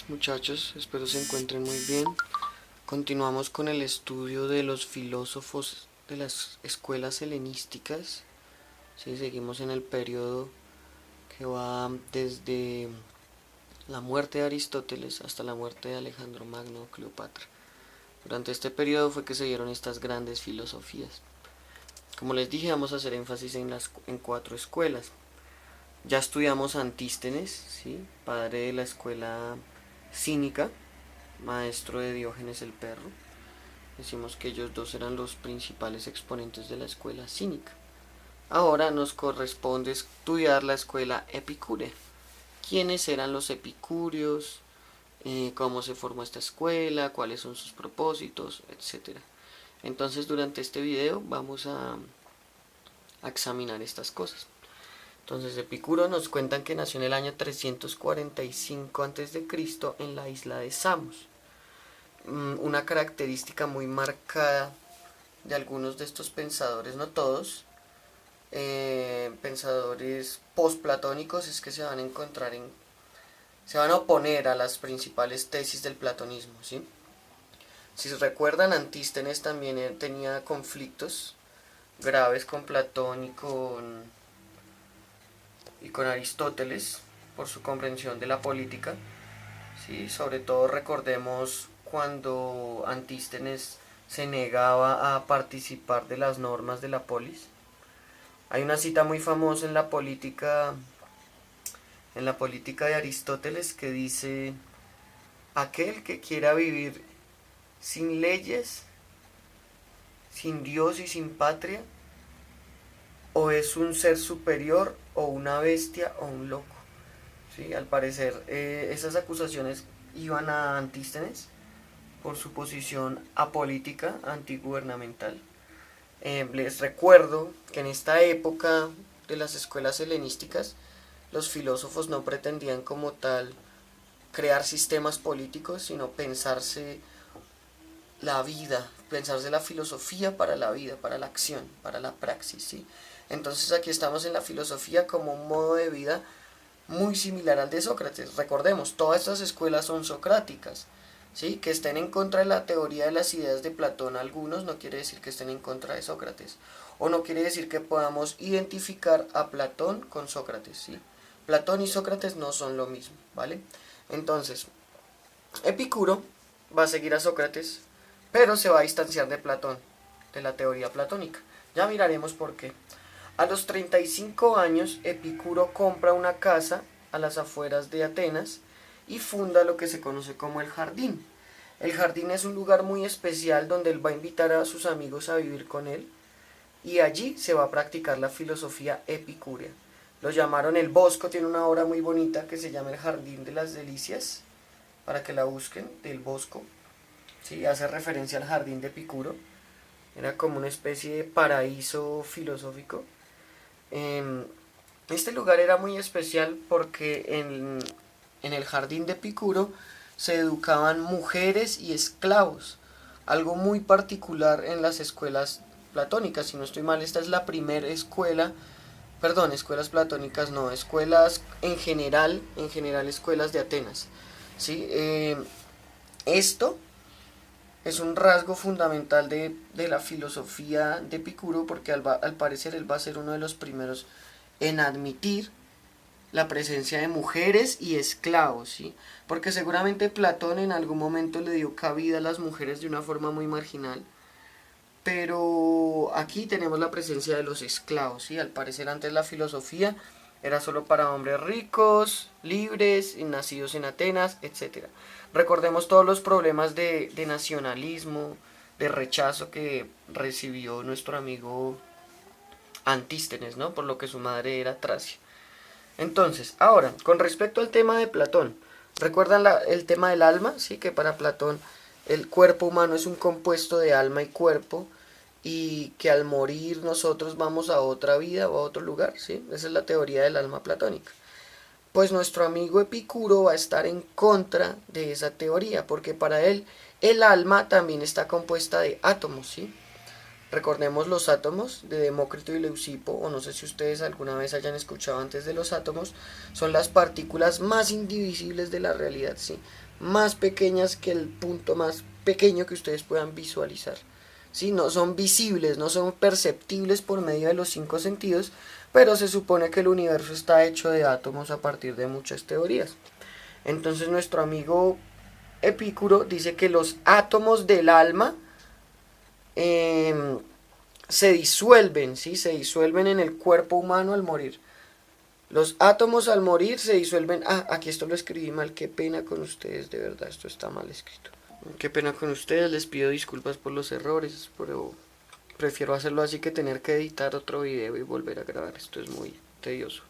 Muchachos, espero se encuentren muy bien. Continuamos con el estudio de los filósofos de las escuelas helenísticas. Sí, seguimos en el periodo que va desde la muerte de Aristóteles hasta la muerte de Alejandro Magno o Cleopatra. Durante este periodo fue que se dieron estas grandes filosofías. Como les dije, vamos a hacer énfasis en cuatro escuelas. Ya estudiamos a Antístenes, ¿sí? Padre de la escuela cínica, maestro de Diógenes el Perro. Decimos que ellos dos eran los principales exponentes de la escuela cínica. Ahora nos corresponde estudiar la escuela epicúrea. ¿Quiénes eran los epicúreos? ¿Cómo se formó esta escuela? ¿Cuáles son sus propósitos? Etcétera. Entonces durante este video vamos a examinar estas cosas. Entonces Epicuro nos cuentan que nació en el año 345 a.C. en la isla de Samos. Una característica muy marcada de algunos de estos pensadores, no todos, pensadores postplatónicos, es que se van a oponer a las principales tesis del platonismo, ¿sí? Si se recuerdan, Antístenes también tenía conflictos graves con Platón y con Aristóteles por su comprensión de la política. ¿Sí? Sobre todo recordemos cuando Antístenes se negaba a participar de las normas de la polis. Hay una cita muy famosa en la política de Aristóteles que dice: aquel que quiera vivir sin leyes, sin Dios y sin patria, o es un ser superior, o una bestia, o un loco. ¿Sí? Al parecer, esas acusaciones iban a Antístenes por su posición apolítica, antigubernamental. Les recuerdo que en esta época de las escuelas helenísticas, los filósofos no pretendían como tal crear sistemas políticos, sino pensarse la vida, pensarse la filosofía para la vida, para la acción, para la praxis, ¿sí? Entonces aquí estamos en la filosofía como un modo de vida muy similar al de Sócrates. Recordemos, todas estas escuelas son socráticas, ¿sí? Que estén en contra de la teoría de las ideas de Platón algunos no quiere decir que estén en contra de Sócrates, o no quiere decir que podamos identificar a Platón con Sócrates, ¿sí? Platón y Sócrates no son lo mismo, ¿vale? Entonces, Epicuro va a seguir a Sócrates, pero se va a distanciar de Platón, de la teoría platónica. Ya miraremos por qué. A los 35 años, Epicuro compra una casa a las afueras de Atenas y funda lo que se conoce como el jardín. El jardín es un lugar muy especial donde él va a invitar a sus amigos a vivir con él y allí se va a practicar la filosofía epicúrea. Lo llamaron el Bosco, tiene una obra muy bonita que se llama El Jardín de las Delicias, para que la busquen, del Bosco. Sí, hace referencia al jardín de Epicuro. Era como una especie de paraíso filosófico. Este lugar era muy especial porque en el jardín de Epicuro se educaban mujeres y esclavos, algo muy particular en las escuelas platónicas. Si no estoy mal, esta es la primera escuela, perdón, escuelas platónicas no, escuelas en general escuelas de Atenas. ¿Sí? Esto es un rasgo fundamental de la filosofía de Epicuro porque al parecer él va a ser uno de los primeros en admitir la presencia de mujeres y esclavos, ¿sí? Porque seguramente Platón en algún momento le dio cabida a las mujeres de una forma muy marginal, pero aquí tenemos la presencia de los esclavos, ¿sí? Al parecer antes la filosofía era solo para hombres ricos, libres, nacidos en Atenas, etcétera. Recordemos todos los problemas de nacionalismo, de rechazo que recibió nuestro amigo Antístenes, ¿no? Por lo que su madre era Tracia. Entonces, ahora, con respecto al tema de Platón, ¿recuerdan el tema del alma? Sí, que para Platón el cuerpo humano es un compuesto de alma y cuerpo y que al morir nosotros vamos a otra vida o a otro lugar, ¿sí? Esa es la teoría del alma platónica. Pues nuestro amigo Epicuro va a estar en contra de esa teoría, porque para él el alma también está compuesta de átomos, ¿sí? Recordemos los átomos de Demócrito y Leucipo, o no sé si ustedes alguna vez hayan escuchado antes de los átomos, son las partículas más indivisibles de la realidad, ¿sí? Más pequeñas que el punto más pequeño que ustedes puedan visualizar. ¿Sí? No son visibles, no son perceptibles por medio de los 5 sentidos, pero se supone que el universo está hecho de átomos a partir de muchas teorías. Entonces nuestro amigo Epicuro dice que los átomos del alma se disuelven, ¿sí? Se disuelven en el cuerpo humano al morir. Los átomos al morir se disuelven. Ah, aquí esto lo escribí mal, qué pena con ustedes, de verdad, esto está mal escrito. Qué pena con ustedes, les pido disculpas por los errores, pero prefiero hacerlo así que tener que editar otro video y volver a grabar, esto es muy tedioso.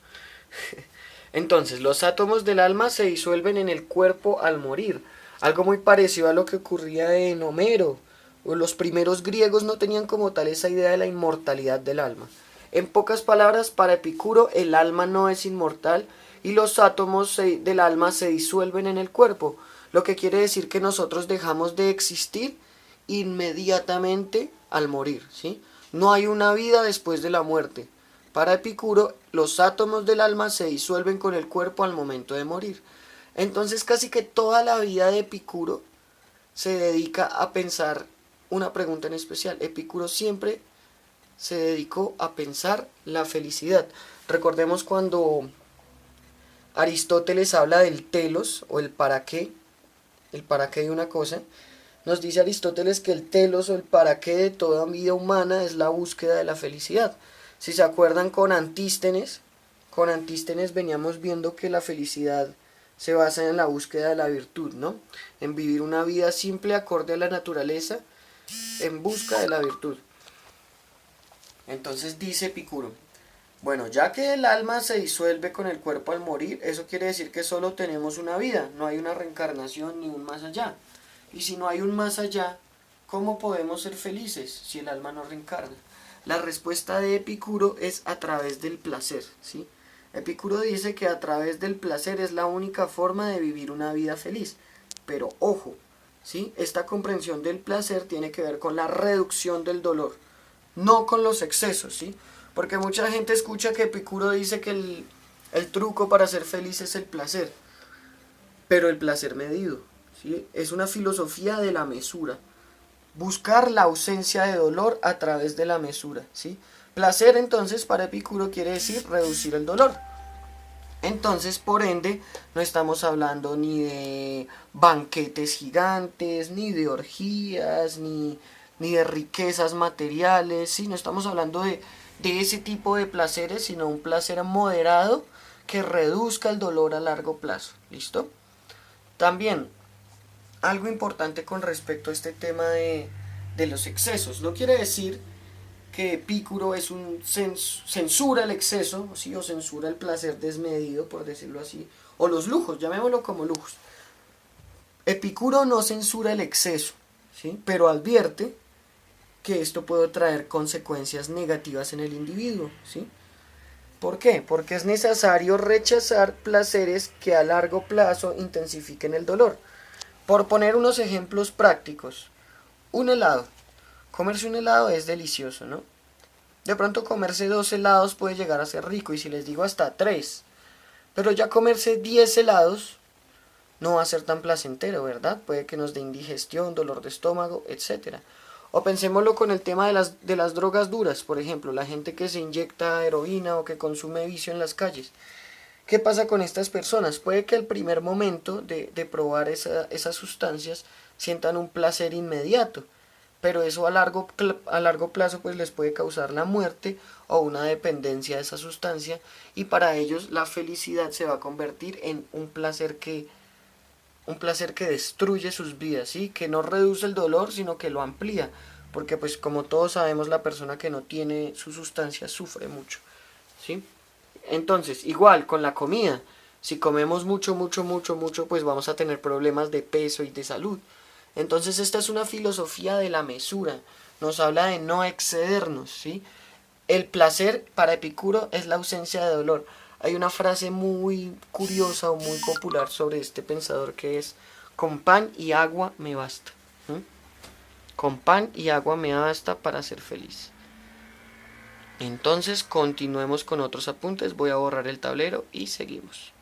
Entonces, los átomos del alma se disuelven en el cuerpo al morir, algo muy parecido a lo que ocurría en Homero. Los primeros griegos no tenían como tal esa idea de la inmortalidad del alma. En pocas palabras, para Epicuro el alma no es inmortal y los átomos del alma se disuelven en el cuerpo, lo que quiere decir que nosotros dejamos de existir inmediatamente al morir, ¿sí? No hay una vida después de la muerte. Para Epicuro, los átomos del alma se disuelven con el cuerpo al momento de morir. Entonces casi que toda la vida de Epicuro se dedica a pensar una pregunta en especial. Epicuro siempre se dedicó a pensar la felicidad. Recordemos cuando Aristóteles habla del telos o el para qué de una cosa, nos dice Aristóteles que el telos o el para qué de toda vida humana es la búsqueda de la felicidad. Si se acuerdan con Antístenes veníamos viendo que la felicidad se basa en la búsqueda de la virtud, ¿no? En vivir una vida simple acorde a la naturaleza en busca de la virtud. Entonces dice Epicuro, bueno, ya que el alma se disuelve con el cuerpo al morir, eso quiere decir que solo tenemos una vida, no hay una reencarnación ni un más allá. Y si no hay un más allá, ¿cómo podemos ser felices si el alma no reencarna? La respuesta de Epicuro es a través del placer, ¿sí? Epicuro dice que a través del placer es la única forma de vivir una vida feliz. Pero ojo, ¿sí? Esta comprensión del placer tiene que ver con la reducción del dolor, no con los excesos, ¿sí? Porque mucha gente escucha que Epicuro dice que el truco para ser feliz es el placer, pero el placer medido, ¿sí? Es una filosofía de la mesura. Buscar la ausencia de dolor a través de la mesura, ¿sí? Placer entonces para Epicuro quiere decir reducir el dolor. Entonces, por ende, no estamos hablando ni de banquetes gigantes, ni de orgías, ni de riquezas materiales, ¿sí? No estamos hablando de ese tipo de placeres, sino un placer moderado que reduzca el dolor a largo plazo, ¿listo? También, algo importante con respecto a este tema de los excesos. No quiere decir que Epicuro es censura el exceso, ¿sí? O censura el placer desmedido, por decirlo así, o los lujos, llamémoslo como lujos. Epicuro no censura el exceso, ¿sí? Pero advierte que esto puede traer consecuencias negativas en el individuo, ¿sí? ¿Por qué? Porque es necesario rechazar placeres que a largo plazo intensifiquen el dolor. Por poner unos ejemplos prácticos, un helado. Comerse un helado es delicioso, ¿no? De pronto comerse 2 helados puede llegar a ser rico, y si les digo hasta 3. Pero ya comerse 10 helados no va a ser tan placentero, ¿verdad? Puede que nos dé indigestión, dolor de estómago, etc. O pensémoslo con el tema de las drogas duras, por ejemplo, la gente que se inyecta heroína o que consume vicio en las calles. ¿Qué pasa con estas personas? Puede que el primer momento de probar esas sustancias sientan un placer inmediato, pero eso a largo plazo pues les puede causar la muerte o una dependencia de esa sustancia, y para ellos la felicidad se va a convertir en un placer que destruye sus vidas, ¿sí? Que no reduce el dolor, sino que lo amplía, porque pues como todos sabemos, la persona que no tiene su sustancia sufre mucho, ¿sí? Entonces, igual con la comida, si comemos mucho, pues vamos a tener problemas de peso y de salud. Entonces esta es una filosofía de la mesura, nos habla de no excedernos, ¿sí? El placer para Epicuro es la ausencia de dolor. Hay una frase muy curiosa o muy popular sobre este pensador que es: con pan y agua me basta. ¿Mm? Con pan y agua me basta para ser feliz. Entonces continuemos con otros apuntes. Voy a borrar el tablero y seguimos.